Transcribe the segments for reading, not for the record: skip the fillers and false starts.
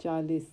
40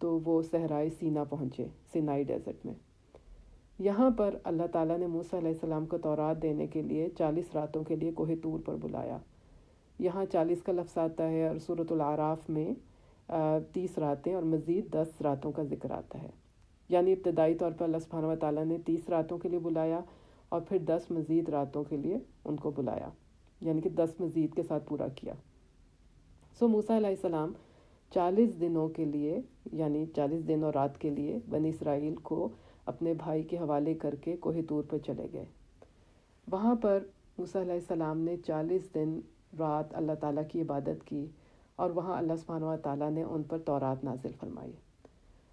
تو وہ صحرائے سینا پہنچے، سینائی ڈیزرٹ میں۔ یہاں پر اللہ تعالیٰ نے موسیٰ علیہ السلام کو تورات دینے کے لیے 40 راتوں کے لیے کوہ طور پر بلایا۔ یہاں 40 کا لفظ آتا ہے اور سورۃ الاعراف میں 30 راتیں اور مزید 10 راتوں کا ذکر آتا ہے۔ یعنی ابتدائی طور پر اللہ سبحانہ و تعالیٰ نے 30 راتوں کے لیے بلایا اور پھر 10 مزید راتوں کے لیے ان کو بلایا، یعنی کہ 10 مزید کے ساتھ پورا کیا۔ موسیٰ علیہ السلام 40 دنوں کے لیے، یعنی 40 دن اور رات کے لیے بنی اسرائیل کو اپنے بھائی کے حوالے کر کے کوہ طور پر چلے گئے۔ وہاں پر موسیٰ علیہ السلام نے 40 دن رات اللہ تعالیٰ کی عبادت کی اور وہاں اللہ سبحانہ و تعالیٰ نے ان پر تورات نازل فرمائی۔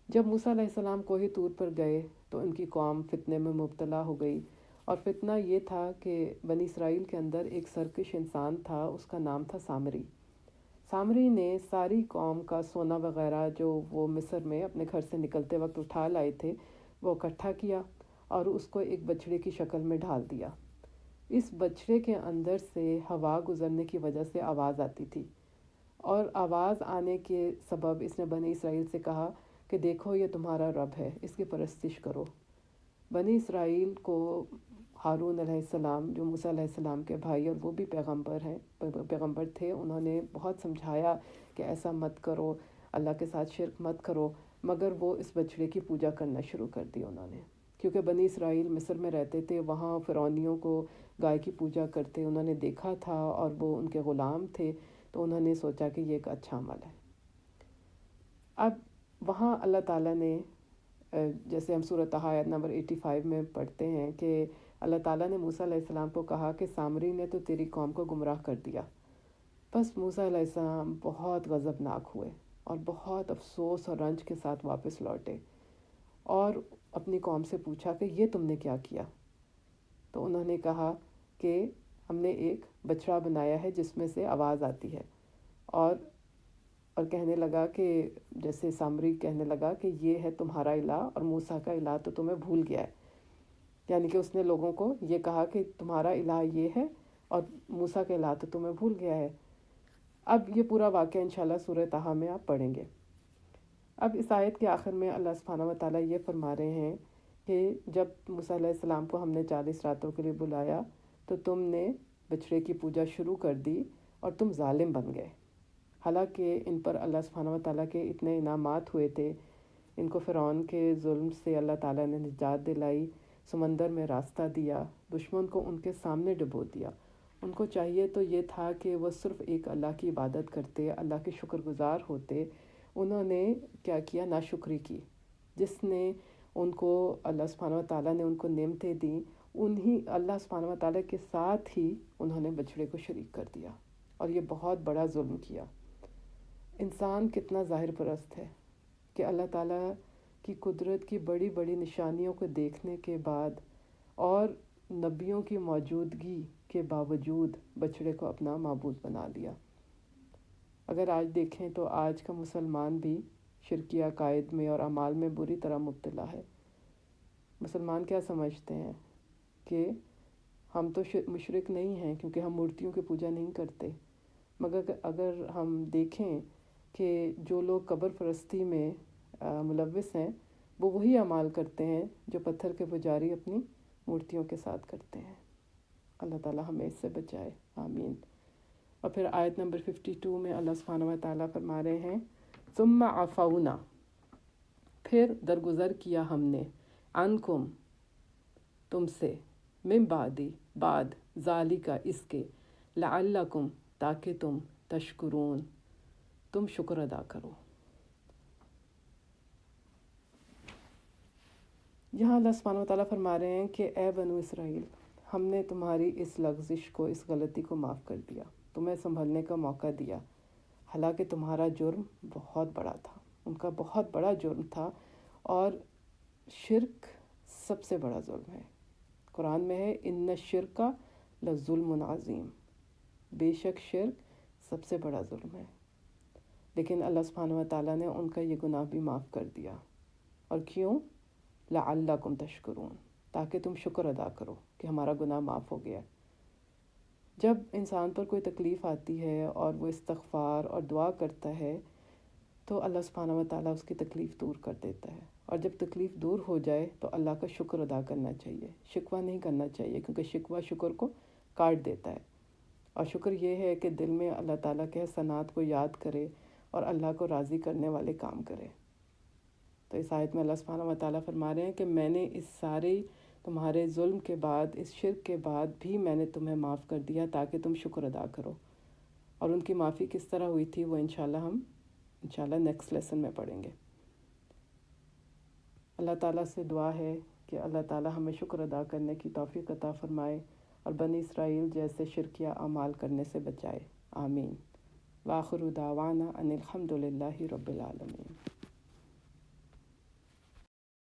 جب موسیٰ علیہ السلام کوہ طور پر گئے تو ان کی قوم فتنے میں مبتلا ہو گئی، اور فتنہ یہ تھا کہ بنی اسرائیل کے اندر ایک سرکش انسان تھا، اس کا نام تھا سامری۔ سامری نے ساری قوم کا سونا وغیرہ جو وہ مصر میں اپنے گھر سے نکلتے وقت اٹھا لائے تھے وہ اکٹھا کیا اور اس کو ایک بچھڑے کی شکل میں ڈھال دیا۔ اس بچھڑے کے اندر سے ہوا گزرنے کی وجہ سے آواز آتی تھی، اور آواز آنے کے سبب اس نے بنی اسرائیل سے کہا کہ دیکھو یہ تمہارا رب ہے، اس کی پرستش کرو۔ بنی اسرائیل کو ہارون علیہ السلام جو موسیٰ علیہ السلام کے بھائی اور وہ بھی پیغمبر تھے، انہوں نے بہت سمجھایا کہ ایسا مت کرو، اللہ کے ساتھ شرک مت کرو، مگر وہ اس بچڑے کی پوجا کرنا شروع کر دی انہوں نے، کیونکہ بنی اسرائیل مصر میں رہتے تھے، وہاں فرعونیوں کو گائے کی پوجا کرتے انہوں نے دیکھا تھا اور وہ ان کے غلام تھے، تو انہوں نے سوچا کہ یہ ایک اچھا عمل ہے۔ اب وہاں اللہ تعالیٰ نے جیسے ہم سورۃ طٰہٰ آیت نمبر 85 میں پڑھتے ہیں کہ اللہ تعالیٰ نے موسیٰ علیہ السلام کو کہا کہ سامری نے تو تیری قوم کو گمراہ کر دیا۔ بس موسیٰ علیہ السلام بہت غضبناک ہوئے اور بہت افسوس اور رنج کے ساتھ واپس لوٹے اور اپنی قوم سے پوچھا کہ یہ تم نے کیا کیا؟ تو انہوں نے کہا کہ ہم نے ایک بچڑا بنایا ہے جس میں سے آواز آتی ہے، اور کہنے لگا کہ جیسے سامری کہنے لگا کہ یہ ہے تمہارا الہ اور موسیٰ کا الہ تو تمہیں بھول گیا ہے، یعنی کہ اس نے لوگوں کو یہ کہا کہ تمہارا الہ یہ ہے اور موسیٰ کا الہ تو تمہیں بھول گیا ہے۔ اب یہ پورا واقعہ انشاءاللہ سورہ طٰہٰ میں آپ پڑھیں گے۔ اب اس آیت کے آخر میں اللہ سبحانہ و تعالیٰ یہ فرما رہے ہیں کہ جب موسیٰ علیہ السلام کو ہم نے 40 راتوں کے لیے بلایا تو تم نے بچڑے کی پوجا شروع کر دی اور تم ظالم بن گئے، حالانکہ ان پر اللہ سبحانہ و تعالیٰ کے اتنے انعامات ہوئے تھے، ان کو فرعون کے ظلم سے اللہ تعالیٰ نے نجات دلائی، سمندر میں راستہ دیا، دشمن کو ان کے سامنے ڈبو دیا۔ ان کو چاہیے تو یہ تھا کہ وہ صرف ایک اللہ کی عبادت کرتے، اللہ کے شکر گزار ہوتے، انہوں نے کیا کیا؟ ناشکری کی، جس نے ان کو اللہ سبحانہ و تعالیٰ نے ان کو نعمتیں دیں، انہیں اللہ سبحانہ و تعالیٰ کے ساتھ ہی انہوں نے بچڑے کو شریک کر دیا اور یہ بہت بڑا ظلم کیا۔ انسان کتنا ظاہر پرست ہے کہ اللہ تعالیٰ کی قدرت کی بڑی بڑی نشانیوں کو دیکھنے کے بعد اور نبیوں کی موجودگی کے باوجود بچڑے کو اپنا معبود بنا لیا۔ اگر آج دیکھیں تو آج کا مسلمان بھی شرکی عقائد میں اور اعمال میں بری طرح مبتلا ہے۔ مسلمان کیا سمجھتے ہیں کہ ہم تو مشرک نہیں ہیں کیونکہ ہم مورتیوں کی پوجا نہیں کرتے، مگر اگر ہم دیکھیں کہ جو لوگ قبر پرستی میں ملوث ہیں وہ وہی اعمال کرتے ہیں جو پتھر کے پجاری اپنی مورتیوں کے ساتھ کرتے ہیں۔ اللہ تعالیٰ ہمیں اس سے بچائے، آمین۔ اور پھر آیت نمبر 52 میں اللہ سبحانہ و تعالیٰ فرما رہے ہیں ثم عفونا، پھر درگزر کیا ہم نے، عنکم تم سے، من بعدی بعد، ذالک اس کے، لعلکم تاکہ تم، تشکرون تم شکر ادا کرو۔ یہاں اللہ سبحانہ و تعالیٰ فرما رہے ہیں کہ اے بنو اسرائیل، ہم نے تمہاری اس لغزش کو، اس غلطی کو معاف کر دیا، تمہیں سنبھلنے کا موقع دیا، حالانکہ تمہارا جرم بہت بڑا تھا، ان کا بہت بڑا جرم تھا، اور شرک سب سے بڑا ظلم ہے۔ قرآن میں ہے ان الشرک لظلم عظیم، بے شک شرک سب سے بڑا ظلم ہے، لیکن اللہ سبحانہ و تعالیٰ نے ان کا یہ گناہ بھی معاف کر دیا۔ اور کیوں؟ لعلکم تشکرون، تاکہ تم شکر ادا کرو کہ ہمارا گناہ معاف ہو گیا۔ جب انسان پر کوئی تکلیف آتی ہے اور وہ استغفار اور دعا کرتا ہے تو اللہ سبحانہ و تعالیٰ اس کی تکلیف دور کر دیتا ہے، اور جب تکلیف دور ہو جائے تو اللہ کا شکر ادا کرنا چاہیے، شکوہ نہیں کرنا چاہیے، کیونکہ شکوہ شکر کو کاٹ دیتا ہے۔ اور شکر یہ ہے کہ دل میں اللہ تعالیٰ کے احسانات کو یاد کرے اور اللہ کو راضی کرنے والے کام کرے۔ تو اس آیت میں اللہ سبحانہ و تعالیٰ فرما رہے ہیں کہ میں نے اس سارے تمہارے ظلم کے بعد، اس شرک کے بعد بھی میں نے تمہیں معاف کر دیا تاکہ تم شکر ادا کرو۔ اور ان کی معافی کس طرح ہوئی تھی وہ انشاءاللہ نیکسٹ لیسن میں پڑھیں گے۔ اللہ تعالیٰ سے دعا ہے کہ اللہ تعالیٰ ہمیں شکر ادا کرنے کی توفیق عطا فرمائے اور بنی اسرائیل جیسے شرکیہ اعمال کرنے سے بچائے، آمین۔ وآخر دعوانا ان الحمد للہ رب العالمین۔